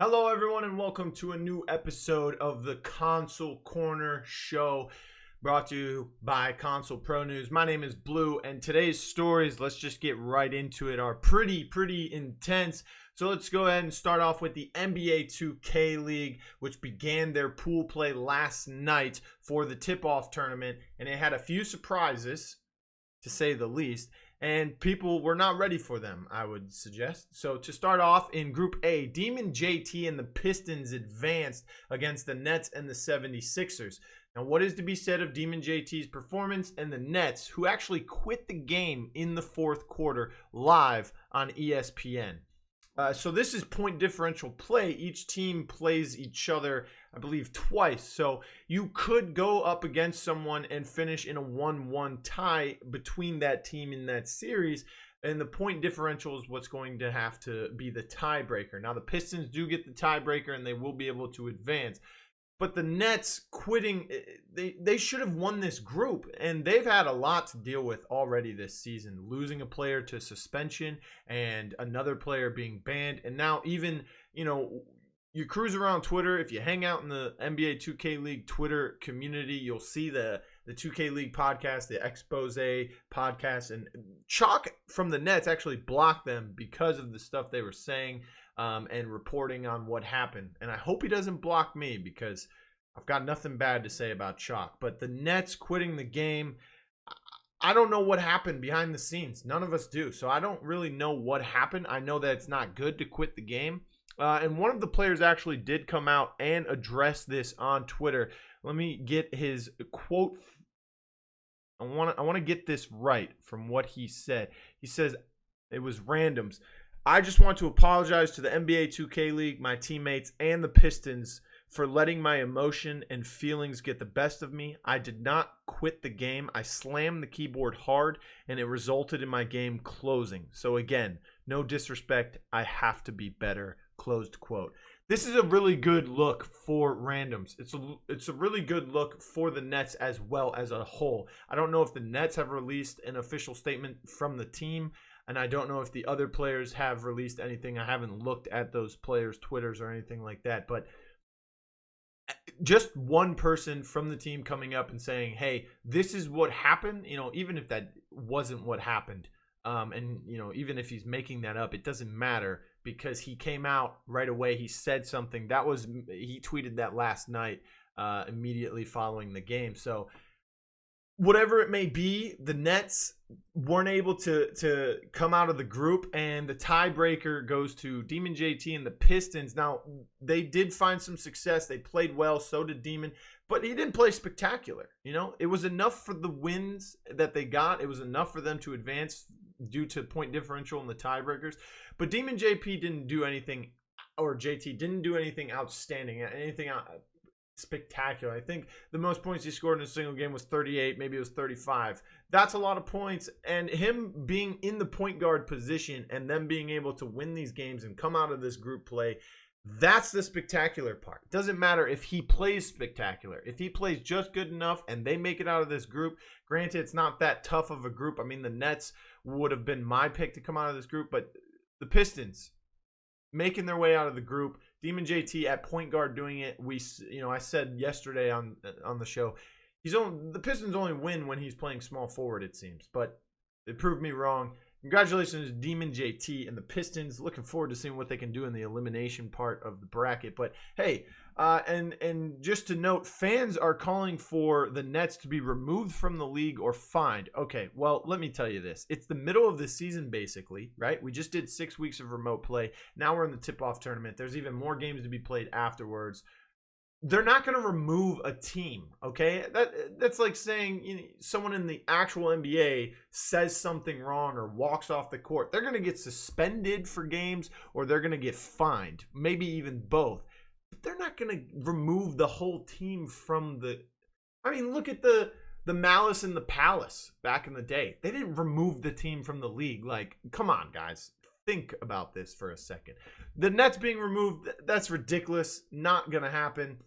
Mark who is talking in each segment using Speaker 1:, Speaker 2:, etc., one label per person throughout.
Speaker 1: Hello, everyone, and welcome to a new episode of the Console Corner Show, brought to you by Console Pro News. My name is Blue, and today's stories, let's just get right into it, are pretty intense. So let's go ahead and start off with the NBA 2K League, which began their pool play last night for the tip-off tournament, and it had a few surprises, to say the least. And people were not ready for them, I would suggest. So to start off, in Group A, Demon JT and the Pistons advanced against the Nets and the 76ers. Now, what is to be said of Demon JT's performance and the Nets, who actually quit the game in the fourth quarter live on ESPN? So this is point differential play. Each team plays each other, I believe, twice. So you could go up against someone and finish in a 1-1 tie between that team in that series. And the point differential is what's going to have to be the tiebreaker. Now, the Pistons do get the tiebreaker and they will be able to advance. But the Nets quitting, they should have won this group, and they've had a lot to deal with already this season. Losing a player to suspension and another player being banned. And now even, you cruise around Twitter. If you hang out in the NBA 2K League Twitter community, you'll see the 2K League podcast, the Expose podcast. And Chalk from the Nets actually blocked them because of the stuff they were saying. And reporting on what happened. And I hope he doesn't block me because I've got nothing bad to say about Chalk. But the Nets quitting the game, I don't know what happened behind the scenes. None of us do. So I don't really know what happened. I know that it's not good to quit the game. And one of the players actually did come out and address this on Twitter. Let me get his quote. I want to get this right from what he said. He says, it was randoms. I just want to apologize to the NBA 2K League, my teammates, and the Pistons for letting my emotion and feelings get the best of me. I did not quit the game. I slammed the keyboard hard, and it resulted in my game closing. So again, no disrespect. I have to be better, closed quote. This is a really good look for randoms. It's a really good look for the Nets as well as a whole. I don't know if the Nets have released an official statement from the team, and I don't know if the other players have released anything. I haven't looked at those players' Twitters or anything like that. But just one person from the team coming up and saying, hey, this is what happened. Even if that wasn't what happened. And even if he's making that up, it doesn't matter because he came out right away. He said something. He tweeted that last night immediately following the game. So whatever it may be, the Nets weren't able to come out of the group, and the tiebreaker goes to Demon JT and the Pistons. Now, they did find some success. They played well. So did Demon, but he didn't play spectacular. It was enough for the wins that they got. It was enough for them to advance due to point differential in the tiebreakers. But Demon JP didn't do anything, or JT didn't do anything outstanding, anything spectacular. I think the most points he scored in a single game was 38, maybe it was 35. That's a lot of points, and him being in the point guard position and them being able to win these games and come out of this group play, that's the spectacular part. It doesn't matter if he plays spectacular. If he plays just good enough and they make it out of this group, granted it's not that tough of a group. I mean, the Nets would have been my pick to come out of this group, but the Pistons making their way out of the group, Demon JT at point guard doing it. I said yesterday on the show, the Pistons only win when he's playing small forward, it seems, but it proved me wrong. Congratulations, Demon JT and the Pistons. Looking forward to seeing what they can do in the elimination part of the bracket. But hey, and just to note, fans are calling for the Nets to be removed from the league or fined. Okay, well, let me tell you this. It's the middle of the season, basically, right? We just did 6 weeks of remote play. Now we're in the tip-off tournament. There's even more games to be played afterwards. They're not going to remove a team, okay? That's like saying someone in the actual NBA says something wrong or walks off the court. They're going to get suspended for games, or they're going to get fined, maybe even both. But they're not going to remove the whole team from the... I mean, look at the Malice in the Palace back in the day. They didn't remove the team from the league. Like, come on, guys. Think about this for a second. The Nets being removed, that's ridiculous. Not going to happen.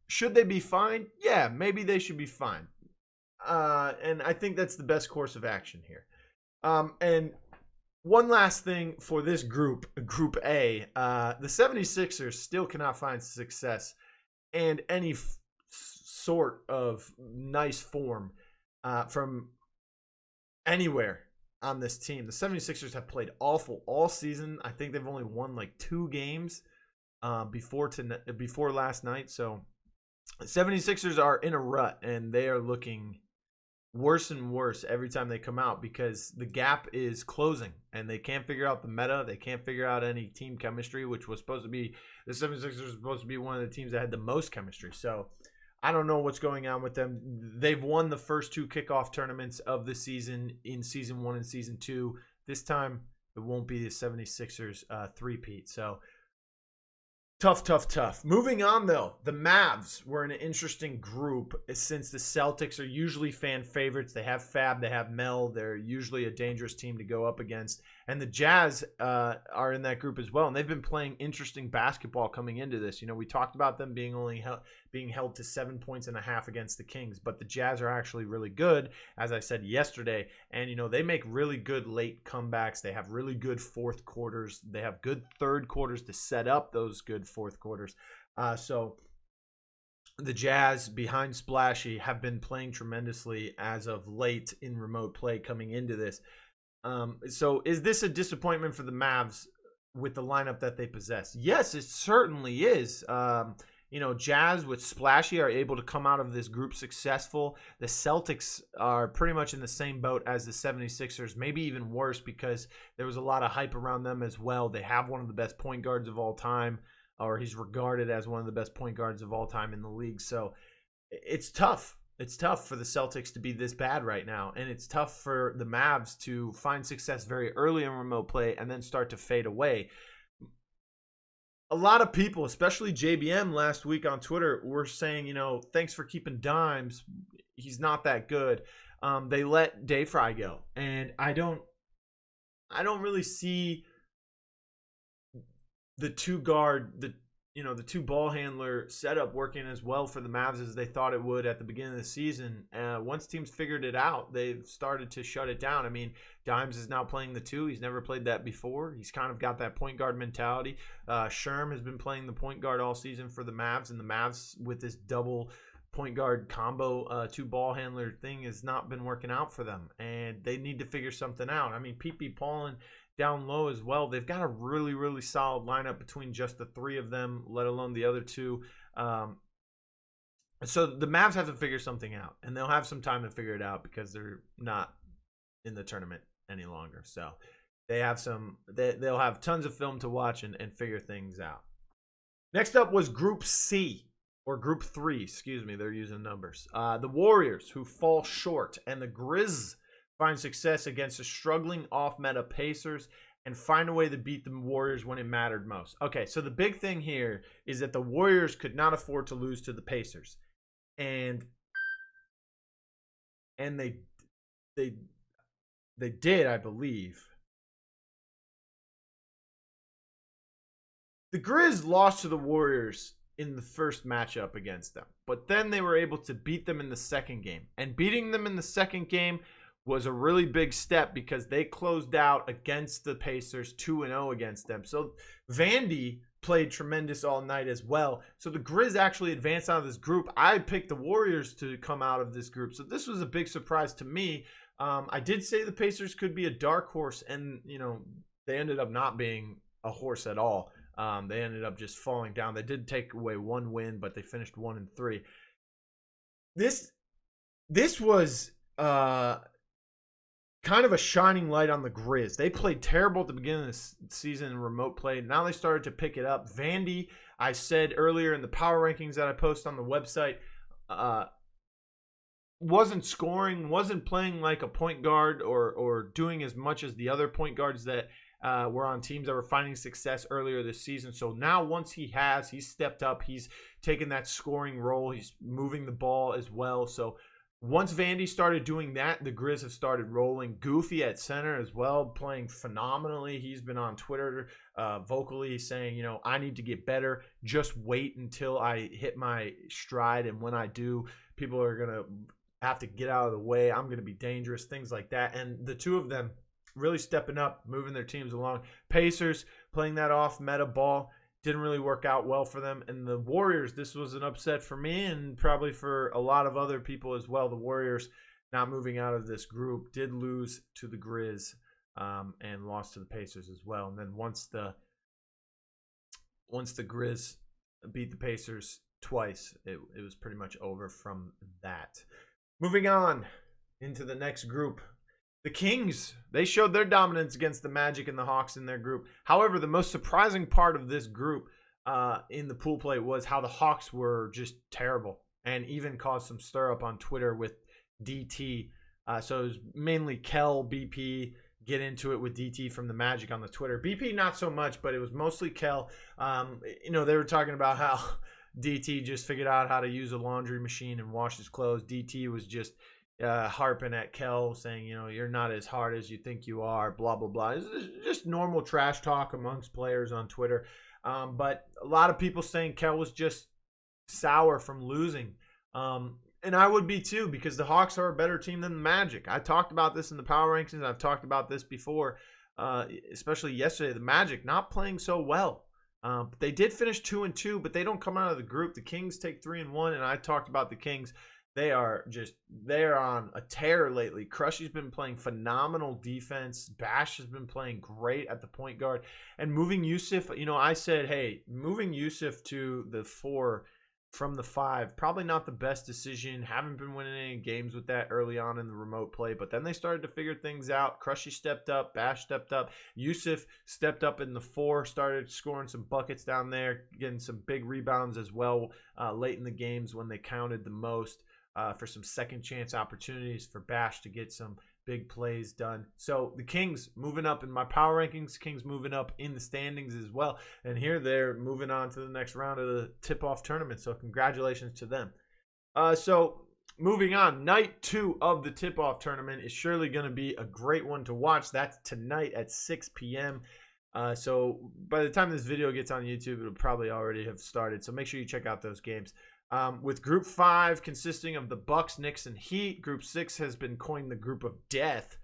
Speaker 1: Should they be fined? Yeah, maybe they should be fined. And I think that's the best course of action here. And One last thing for this group, Group A, the 76ers still cannot find success and any sort of nice form from anywhere on this team. The 76ers have played awful all season. I think they've only won like 2 games before last night. So the 76ers are in a rut, and they are looking worse and worse every time they come out because the gap is closing and they can't figure out the meta. They can't figure out any team chemistry, which was supposed to be, the 76ers were supposed to be one of the teams that had the most chemistry. So I don't know what's going on with them. They've won the first 2 kickoff tournaments of the season in season 1 and season 2. This time it won't be the 76ers three-peat. So tough. Moving on, though, the Mavs were in an interesting group since the Celtics are usually fan favorites. They have Fab, they have Mel. They're usually a dangerous team to go up against. And the Jazz are in that group as well. And they've been playing interesting basketball coming into this. You know, we talked about them being being held to 7.5 points against the Kings. But the Jazz are actually really good, as I said yesterday. And, you know, they make really good late comebacks. They have really good fourth quarters. They have good third quarters to set up those good fourth quarters. So the Jazz behind Splashy have been playing tremendously as of late in remote play coming into this. So is this a disappointment for the Mavs with the lineup that they possess? Yes, it certainly is. You know, Jazz with Splashy are able to come out of this group successful. The Celtics are pretty much in the same boat as the 76ers, maybe even worse because there was a lot of hype around them as well. They have one of the best point guards of all time, or he's regarded as one of the best point guards of all time in the league. So it's tough. It's tough for the Celtics to be this bad right now, and it's tough for the Mavs to find success very early in remote play and then start to fade away. A lot of people, especially JBM last week on Twitter, were saying, you know, thanks for keeping Dimes. He's not that good. They let Dayfry go, and I don't really see the two ball handler setup working as well for the Mavs as they thought it would at the beginning of the season. Once teams figured it out, they've started to shut it down. I mean, Dimes is now playing the 2. He's never played that before. He's kind of got that point guard mentality. Sherm has been playing the point guard all season for the Mavs, and the Mavs with this double point guard combo 2 ball handler thing has not been working out for them, and they need to figure something out. I mean, PP Paulin down low as well. They've got a really, really solid lineup between just the 3 of them, let alone the other 2. So the Mavs have to figure something out, and they'll have some time to figure it out because they're not in the tournament any longer. So they have they'll have tons of film to watch and figure things out. Next up was Group C, or Group 3, excuse me. They're using numbers. The Warriors, who fall short, and the Grizz find success against the struggling off-meta Pacers and find a way to beat the Warriors when it mattered most. Okay, so the big thing here is that the Warriors could not afford to lose to the Pacers. And they did, I believe. The Grizz lost to the Warriors in the first matchup against them, but then they were able to beat them in the second game. And beating them in the second game was a really big step because they closed out against the Pacers 2-0 against them. So Vandy played tremendous all night as well. So the Grizz actually advanced out of this group. I picked the Warriors to come out of this group. So this was a big surprise to me. I did say the Pacers could be a dark horse, and, you know, they ended up not being a horse at all. They ended up just falling down. They did take away 1 win, but they finished 1-3. This was kind of a shining light on the Grizz. They played terrible at the beginning of the season in remote play. Now they started to pick it up. Vandy, I said earlier in the power rankings that I post on the website, wasn't scoring, wasn't playing like a point guard or doing as much as the other point guards that were on teams that were finding success earlier this season. So now once he's stepped up, he's taken that scoring role. He's moving the ball as well. So once Vandy started doing that, the Grizz have started rolling. Goofy at center as well, playing phenomenally. He's been on Twitter vocally saying, you know, I need to get better. Just wait until I hit my stride. And when I do, people are going to have to get out of the way. I'm going to be dangerous, things like that. And the 2 of them really stepping up, moving their teams along. Pacers playing that off meta ball. Didn't really work out well for them. And the Warriors, this was an upset for me and probably for a lot of other people as well. The Warriors not moving out of this group, did lose to the Grizz and lost to the Pacers as well. And then once the Grizz beat the Pacers twice, it was pretty much over from that. Moving on into the next group. The Kings, they showed their dominance against the Magic and the Hawks in their group. However, the most surprising part of this group in the pool play was how the Hawks were just terrible and even caused some stir up on Twitter with DT. So it was mainly Kel, BP, get into it with DT from the Magic on the Twitter. BP not so much, but it was mostly Kel. They were talking about how DT just figured out how to use a laundry machine and wash his clothes. DT was just harping at Kel, saying, you're not as hard as you think you are, blah, blah, blah. It's just normal trash talk amongst players on Twitter. But a lot of people saying Kel was just sour from losing. And I would be too, because the Hawks are a better team than the Magic. I talked about this in the power rankings. I've talked about this before, especially yesterday. The Magic not playing so well. They did finish 2-2, but they don't come out of the group. The Kings take 3-1, and I talked about the Kings. They're on a tear lately. Crushy's been playing phenomenal defense. Bash has been playing great at the point guard. And moving Yusuf, I said, hey, moving Yusuf to the 4 from the 5, probably not the best decision. Haven't been winning any games with that early on in the remote play, but then they started to figure things out. Crushy stepped up, Bash stepped up, Yusuf stepped up in the 4, started scoring some buckets down there, getting some big rebounds as well late in the games when they counted the most. For some second chance opportunities for Bash to get some big plays done. So the Kings moving up in my power rankings, Kings moving up in the standings as well. And here they're moving on to the next round of the tip-off tournament. So congratulations to them. So moving on, night 2 of the tip-off tournament is surely going to be a great one to watch. That's tonight at 6 p.m. So by the time this video gets on YouTube, it'll probably already have started. So make sure you check out those games. With Group 5 consisting of the Bucks, Knicks, and Heat. Group 6 has been coined the Group of Death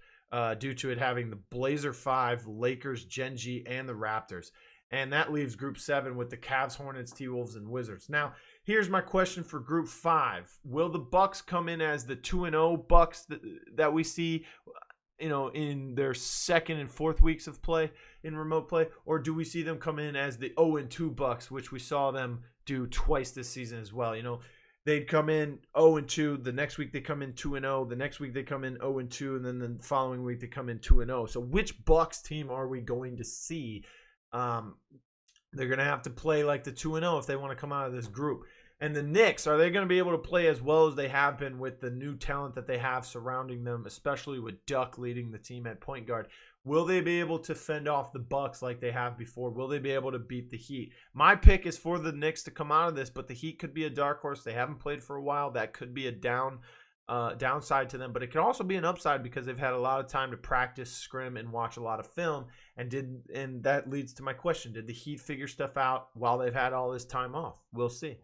Speaker 1: due to it having the Blzer5, Lakers, Gen G, and the Raptors. And that leaves Group 7 with the Cavs, Hornets, T-Wolves, and Wizards. Now, here's my question for Group 5. Will the Bucks come in as the 2-0 Bucks that we see in their second and fourth weeks of play in remote play? Or do we see them come in as the 0-2 Bucks, which we saw them do twice this season as well? They'd come in 0-2, the next week they come in 2-0, the next week they come in 0-2, and then the following week they come in 2-0. So which Bucks team are we going to see? They're going to have to play like the 2-0 if they want to come out of this group. And the Knicks, are they going to be able to play as well as they have been with the new talent that they have surrounding them, especially with Duck leading the team at point guard? Will they be able to fend off the Bucks like they have before? Will they be able to beat the Heat? My pick is for the Knicks to come out of this, but the Heat could be a dark horse. They haven't played for a while. That could be a downside to them, but it can also be an upside because they've had a lot of time to practice, scrim, and watch a lot of film. And that leads to my question: did the Heat figure stuff out while they've had all this time off? We'll see.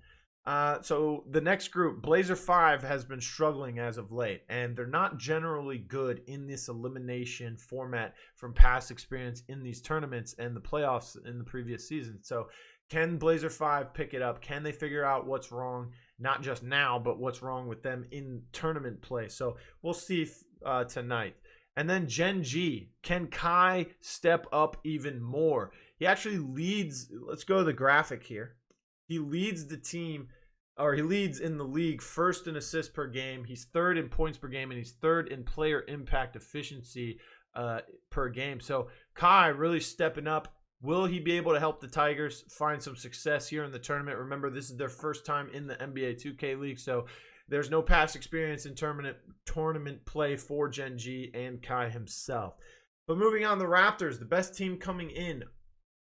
Speaker 1: So the next group, Blzer5 has been struggling as of late, and they're not generally good in this elimination format from past experience in these tournaments and the playoffs in the previous season. So can Blzer5 pick it up? Can they figure out what's wrong, not just now, but what's wrong with them in tournament play? So we'll see tonight. And then Gen G, can Kai step up even more? He actually leads. Let's go to the graphic here. He leads the team, or he leads in the league first in assists per game. He's third in points per game, and he's third in player impact efficiency per game. So Kai really stepping up. Will he be able to help the Tigers find some success here in the tournament? Remember, this is their first time in the NBA 2K League, so there's no past experience in tournament play for Gen G and Kai himself. But moving on, the Raptors, the best team coming in.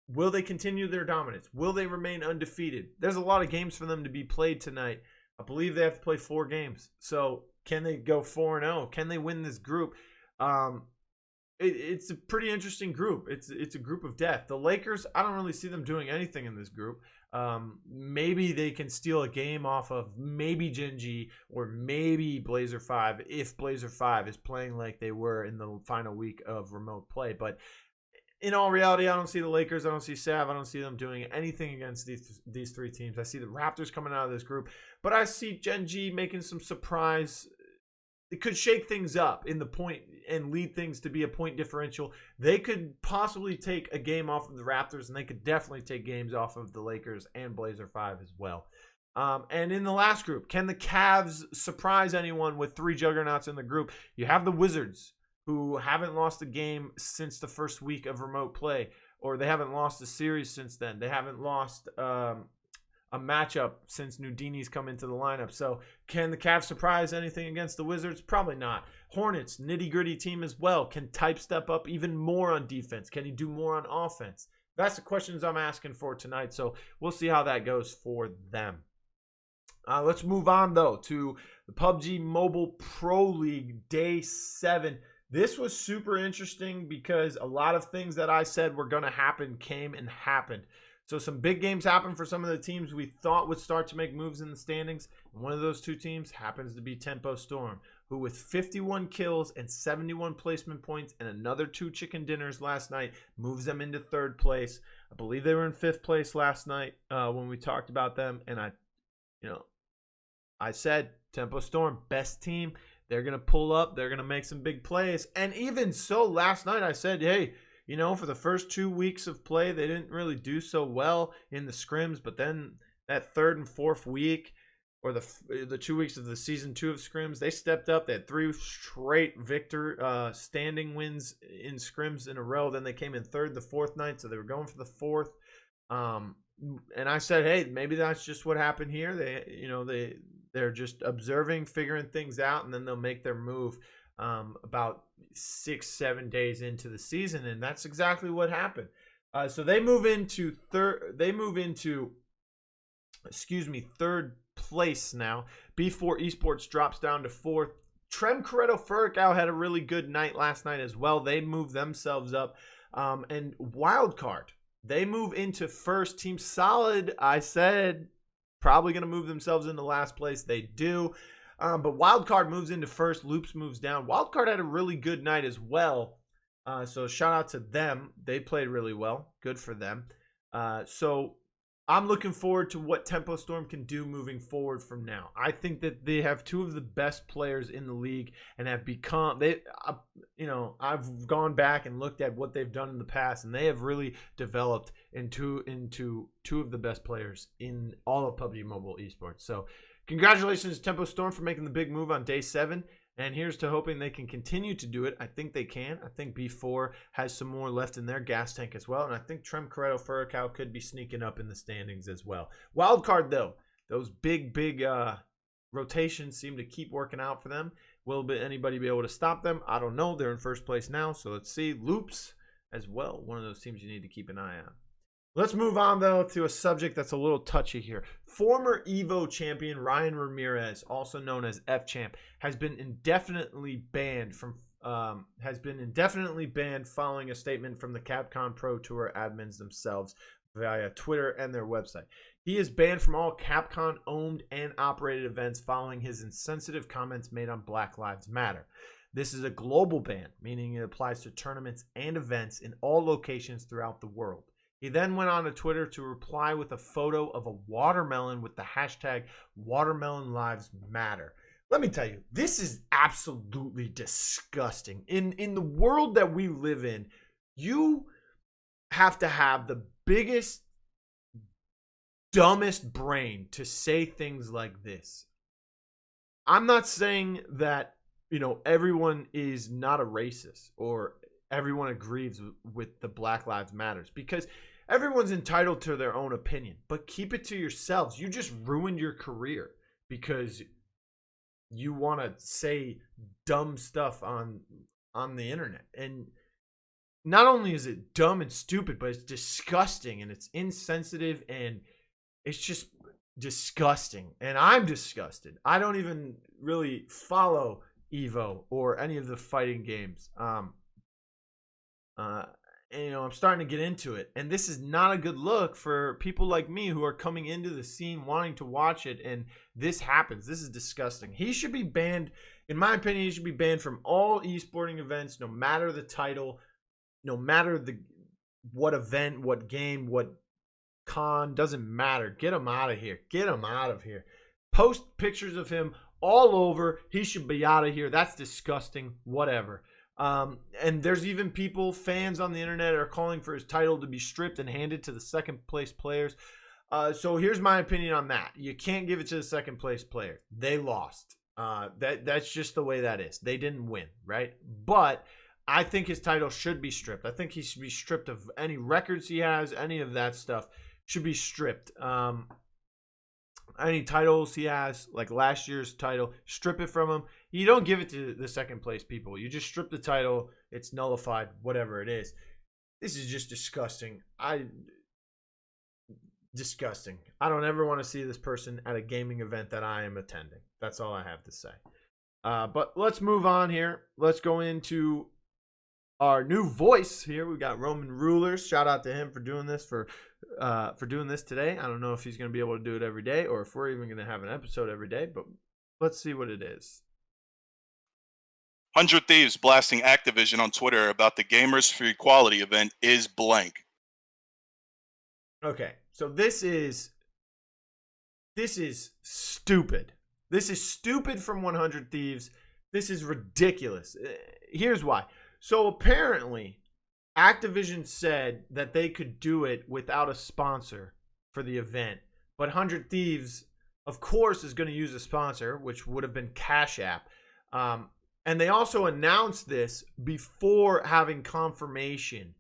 Speaker 1: Will they continue their dominance? Will they remain undefeated? There's a lot of games for them to be played tonight. I believe they have to play 4 games. So can they go 4-0? Can they win this group? It's a pretty interesting group. It's a group of death. The Lakers, I don't really see them doing anything in this group. Maybe they can steal a game off of maybe Genji or maybe Blzer5 if Blzer5 is playing like they were in the final week of remote play. But in all reality, I don't see the Lakers. I don't see Sav. I don't see them doing anything against these three teams. I see the Raptors coming out of this group, but I see Genji making some surprise. It could shake things up in the point and lead things to be a point differential. They could possibly take a game off of the Raptors, and they could definitely take games off of the Lakers and Blzer5 as well. And in the last group, can the Cavs surprise anyone with three juggernauts in the group? You have the Wizards, who haven't lost a game since the first week of remote play, or they haven't lost a series since then. They haven't lost a matchup since Nudini's come into the lineup. So can the Cavs surprise anything against the Wizards? Probably not. Hornets, nitty-gritty team as well. Can Type step up even more on defense? Can he do more on offense? That's the questions I'm asking for tonight, so we'll see how that goes for them. Let's move on, though, to the PUBG Mobile Pro League Day 7. This was super interesting because a lot of things that I said were going to happen came and happened. So some big games happened for some of the teams we thought would start to make moves in the standings. And one of those two teams happens to be Tempo Storm, who with 51 kills and 71 placement points and another 2 chicken dinners last night moves them into 3rd place. I believe they were in 5th place last night when we talked about them. And I said Tempo Storm, best team. They're going to pull up. They're going to make some big plays. And even so, last night I said, hey, for the first 2 weeks of play, they didn't really do so well in the scrims. But then that 3rd and 4th week, or the 2 weeks of the season 2 of scrims, they stepped up. They had 3 straight standing wins in scrims in a row. Then they came in 3rd the 4th night, so they were going for the 4th. And I said, hey, maybe that's just what happened here. They're just observing, figuring things out, and then they'll make their move about 6-7 days into the season, and that's exactly what happened. So they move into third place now. B4 Esports drops down to 4th. Trem Coretto Furicao had a really good night last night as well. They moved themselves up. And Wildcard, they move into 1st. Team Solid, I said, probably going to move themselves into last place. They do. But Wildcard moves into 1st. Loops moves down. Wildcard had a really good night as well. So shout out to them. They played really well. Good for them. So I'm looking forward to what Tempo Storm can do moving forward from now. I think that they have 2 of the best players in the league and have become I've gone back and looked at what they've done in the past, and they have really developed into 2 of the best players in all of PUBG Mobile Esports. So congratulations to Tempo Storm for making the big move on day 7. And here's to hoping they can continue to do it. I think they can. I think B4 has some more left in their gas tank as well. And I think Trem Coretto Furicao could be sneaking up in the standings as well. Wildcard, though, those big rotations seem to keep working out for them. Will anybody be able to stop them? I don't know. They're in 1st place now. So let's see. Loops as well. One of those teams you need to keep an eye on. Let's move on, though, to a subject that's a little touchy here. Former EVO champion Ryan Ramirez, also known as FChamp, has been indefinitely banned following a statement from the CAPCOM Pro Tour admins themselves via Twitter and their website. He is banned from all Capcom-owned and operated events following his insensitive comments made on Black Lives Matter. This is a global ban, meaning it applies to tournaments and events in all locations throughout the world. He then went on to Twitter to reply with a photo of a watermelon with the hashtag #WatermelonLivesMatter. Let me tell you, this is absolutely disgusting. In the world that we live in, you have to have the biggest, dumbest brain to say things like this. I'm not saying that, everyone is not a racist or everyone agrees with the Black Lives Matters, because everyone's entitled to their own opinion, but keep it to yourselves. You just ruined your career because you want to say dumb stuff on the internet. And not only is it dumb and stupid, but it's disgusting and it's insensitive and it's just disgusting. And I'm disgusted. I don't even really follow EVO or any of the fighting games. I'm starting to get into it, and this is not a good look for people like me who are coming into the scene wanting to watch it, and this happens. This is disgusting. He should be banned. In my opinion, he should be banned from all esporting events, no matter the title, no matter what event, what game, what con, doesn't matter. Get him out of here. Get him out of here. Post pictures of him all over. He should be out of here. That's disgusting. Whatever. And there's even fans on the internet are calling for his title to be stripped and handed to the second place players. So here's my opinion on that. You can't give it to the second place player. They lost. That's just the way that is. They didn't win, right? But I think his title should be stripped. I think he should be stripped of any records he has, any of that stuff should be stripped. Any titles he has, like last year's title, strip it from him. You don't give it to the second place people. You just strip the title. It's nullified, whatever it is. This is just disgusting. Disgusting. I don't ever want to see this person at a gaming event that I am attending. That's all I have to say. But let's move on here. Let's go into our new voice here. We got Roman Rulers. Shout out to him for doing this for doing this today. I don't know if he's going to be able to do it every day or if we're even going to have an episode every day, but let's see what it is.
Speaker 2: 100 Thieves blasting Activision on Twitter about the Gamers for Equality event is blank.
Speaker 1: Okay, so this is stupid. This is stupid from 100 Thieves. This is ridiculous. Here's why. So apparently, Activision said that they could do it without a sponsor for the event. But 100 Thieves, of course, is going to use a sponsor, which would have been Cash App. And they also announced this before having confirmation.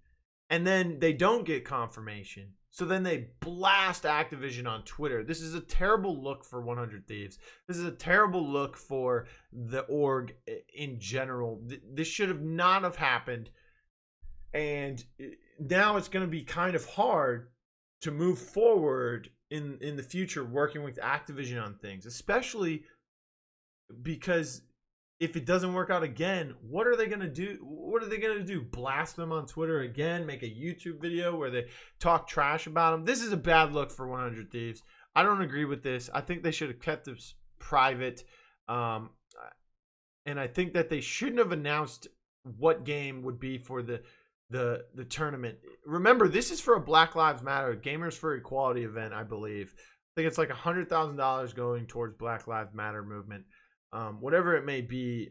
Speaker 1: And then they don't get confirmation. So then they blast Activision on Twitter. This is a terrible look for 100 Thieves. This is a terrible look for the org in general. This should have not have happened. And now it's going to be kind of hard to move forward in the future working with Activision on things, especially because if it doesn't work out again, what are they going to do? What are they going to do? Blast them on Twitter again? Make a YouTube video where they talk trash about them? This is a bad look for 100 Thieves. I don't agree with this. I think they should have kept this private. And I think that they shouldn't have announced what game would be for the tournament. Remember, this is for a Black Lives Matter, Gamers for Equality event, I believe. I think it's like $100,000 going towards Black Lives Matter movement. Whatever it may be,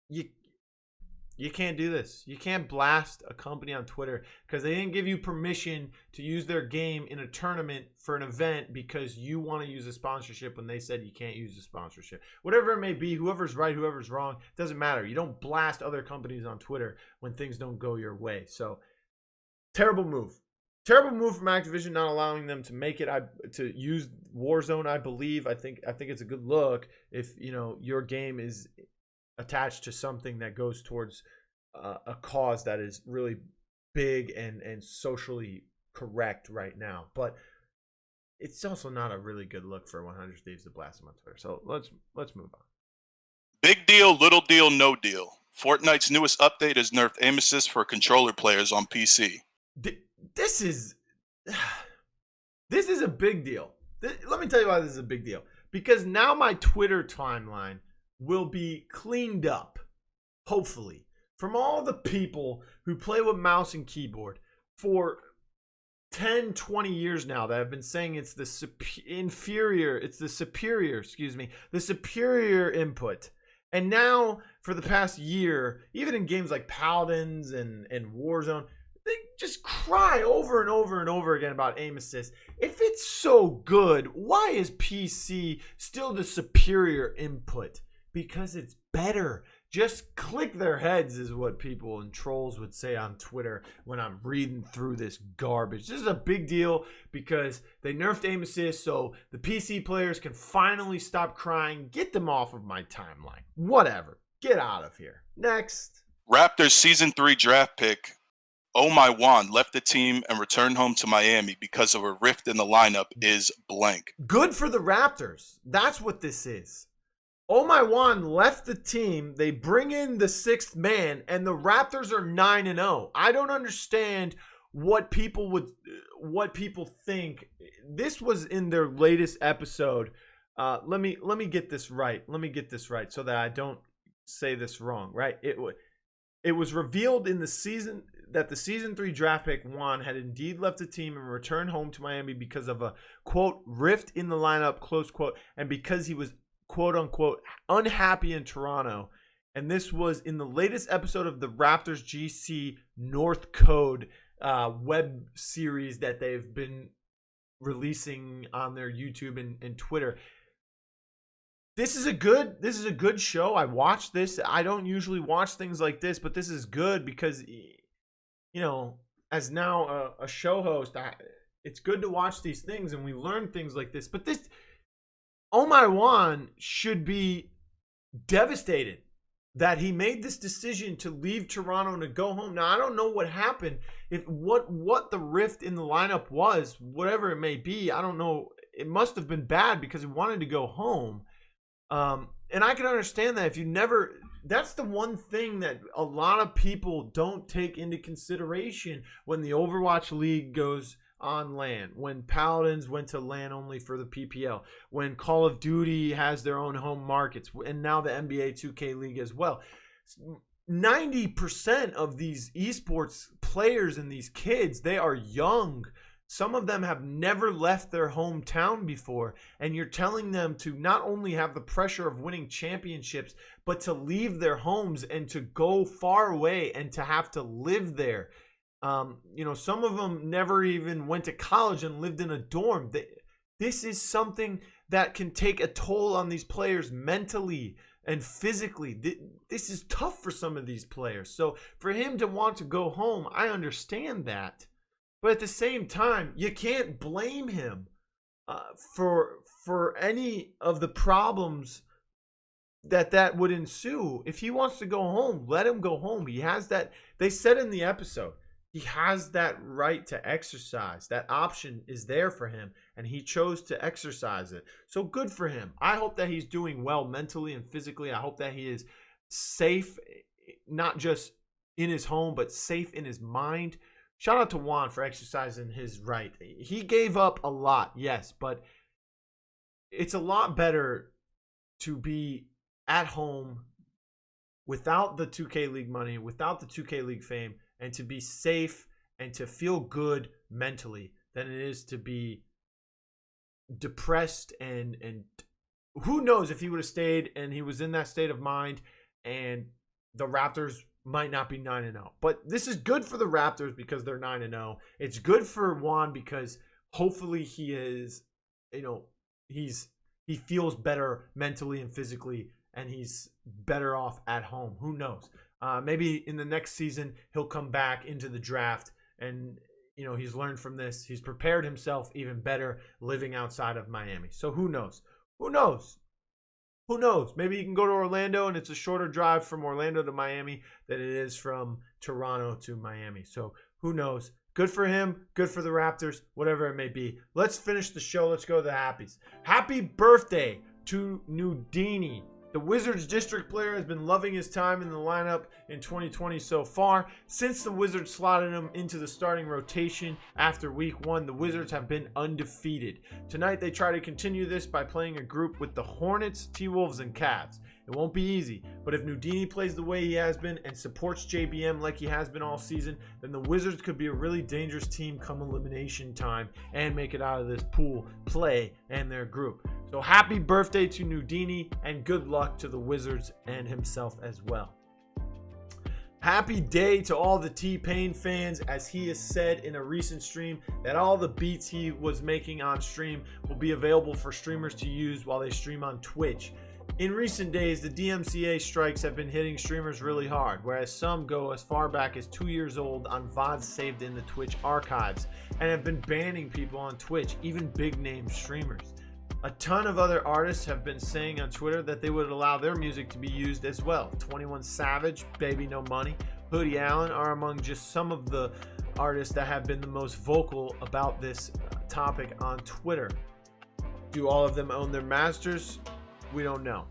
Speaker 1: you can't do this. You can't blast a company on Twitter because they didn't give you permission to use their game in a tournament for an event because you want to use a sponsorship when they said you can't use a sponsorship. Whatever it may be, whoever's right, whoever's wrong, doesn't matter. You don't blast other companies on Twitter when things don't go your way. So, terrible move. Terrible move from Activision, not allowing them to make it to use Warzone. I believe. I think it's a good look if your game is attached to something that goes towards a cause that is really big and socially correct right now. But it's also not a really good look for 100 Thieves to blast them on Twitter. So let's move on.
Speaker 2: Big deal, little deal, no deal. Fortnite's newest update has nerfed aim assist for controller players on PC.
Speaker 1: This is a big deal. Let me tell you why this is a big deal. Because now my Twitter timeline will be cleaned up, hopefully, from all the people who play with mouse and keyboard for 10, 20 years now that have been saying it's the superior input. And now, for the past year, even in games like Paladins and Warzone, they just cry over and over and over again about aim assist. If it's so good, why is PC still the superior input? Because it's better. Just click their heads is what people and trolls would say on Twitter when I'm reading through this garbage. This is a big deal because they nerfed aim assist so the PC players can finally stop crying. Get them off of my timeline. Whatever. Get out of here. Next.
Speaker 2: Raptors Season 3 draft pick My Wuan left the team and returned home to Miami because of a rift in the lineup is blank.
Speaker 1: Good for the Raptors. That's what this is. Oh My Wuan left the team. They bring in the 6th man, and the Raptors are 9-0. I don't understand what people think. This was in their latest episode. Let me get this right. Let me get this right so that I don't say this wrong. Right? It was revealed in the season that the season 3 draft pick Juan had indeed left the team and returned home to Miami because of a quote rift in the lineup, close quote, and because he was quote unquote unhappy in Toronto. And this was in the latest episode of the Raptors GC North Code web series that they've been releasing on their YouTube and Twitter. This is a good show. I watched this. I don't usually watch things like this, but this is good because, you know, as now a show host, it's good to watch these things and we learn things like this. But this, Oh My Wuan should be devastated that he made this decision to leave Toronto and to go home. Now, I don't know what happened, if what the rift in the lineup was, whatever it may be. I don't know. It must have been bad because he wanted to go home. And I can understand that if you never, that's the one thing that a lot of people don't take into consideration when the Overwatch League goes on LAN, when Paladins went to LAN only for the PPL, when Call of Duty has their own home markets, and now the NBA 2K League as well. 90% of these esports players and these kids, they are young. Some of them have never left their hometown before, and you're telling them to not only have the pressure of winning championships, but to leave their homes and to go far away and to have to live there. You know, some of them never even went to college and lived in a dorm. This is something that can take a toll on these players mentally and physically. This is tough for some of these players. So for him to want to go home, I understand that. But at the same time, you can't blame him for any of the problems that would ensue. If he wants to go home, let him go home. He has that. They said in the episode, he has that right to exercise. That option is there for him, and he chose to exercise it. So good for him. I hope that he's doing well mentally and physically. I hope that he is safe, not just in his home, but safe in his mind. Shout out to Juan for exercising his right. He gave up a lot, yes, but it's a lot better to be at home without the 2K League money, without the 2K League fame, and to be safe and to feel good mentally than it is to be depressed. And who knows if he would have stayed and he was in that state of mind, and the Raptors might not be 9-0. But this is good for the Raptors because they're 9-0. It's good for Juan because hopefully he is, you know, he feels better mentally and physically, and he's better off at home. Who knows? Maybe in the next season he'll come back into the draft, and you know, he's learned from this. He's prepared himself even better living outside of Miami. So who knows? Who knows? Who knows? Maybe he can go to Orlando, and it's a shorter drive from Orlando to Miami than it is from Toronto to Miami. So who knows? Good for him. Good for the Raptors. Whatever it may be. Let's finish the show. Let's go to the happies. Happy birthday to Nudini. The Wizards district player has been loving his time in the lineup in 2020 so far. Since the Wizards slotted him into the starting rotation after week 1, the Wizards have been undefeated. Tonight they try to continue this by playing a group with the Hornets, T-Wolves, and Cavs. It won't be easy, but if Nudini plays the way he has been and supports JBM like he has been all season, then the Wizards could be a really dangerous team come elimination time and make it out of this pool play and their group. So happy birthday to Nudini, and good luck to the Wizards and himself as well. Happy day to all the T-Pain fans, as he has said in a recent stream that all the beats he was making on stream will be available for streamers to use while they stream on Twitch. In recent days, the DMCA strikes have been hitting streamers really hard, whereas some go as far back as 2 years old on VODs saved in the Twitch archives, and have been banning people on Twitch, even big-name streamers. A ton of other artists have been saying on Twitter that they would allow their music to be used as well. 21 Savage, Baby No Money, Hoodie Allen are among just some of the artists that have been the most vocal about this topic on Twitter. Do all of them own their masters? We don't know.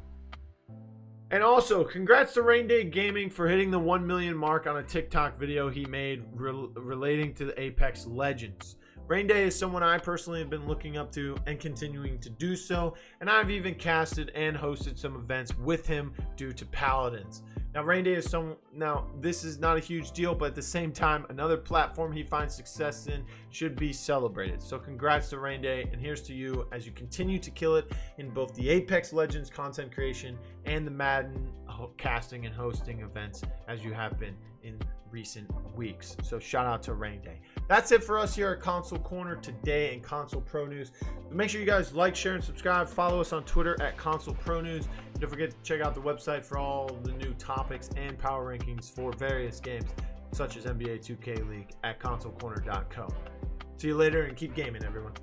Speaker 1: And also, congrats to Rain Day Gaming for hitting the 1 million mark on a TikTok video he made relating to the Apex Legends. Rain Day is someone I personally have been looking up to and continuing to do so, and I've even casted and hosted some events with him due to Paladins. Now, Rain Day is this is not a huge deal, but at the same time, another platform he finds success in should be celebrated. So congrats to Rain Day, and here's to you as you continue to kill it in both the Apex Legends content creation and the Madden casting and hosting events as you have been in recent weeks. So shout out to Rain Day. That's it for us here at Console Corner today in Console Pro News. Make sure you guys like, share, and subscribe. Follow us on Twitter at Console Pro News. Don't forget to check out the website for all the new topics and power rankings for various games such as NBA 2K League at consolecorner.co. See you later and keep gaming, everyone.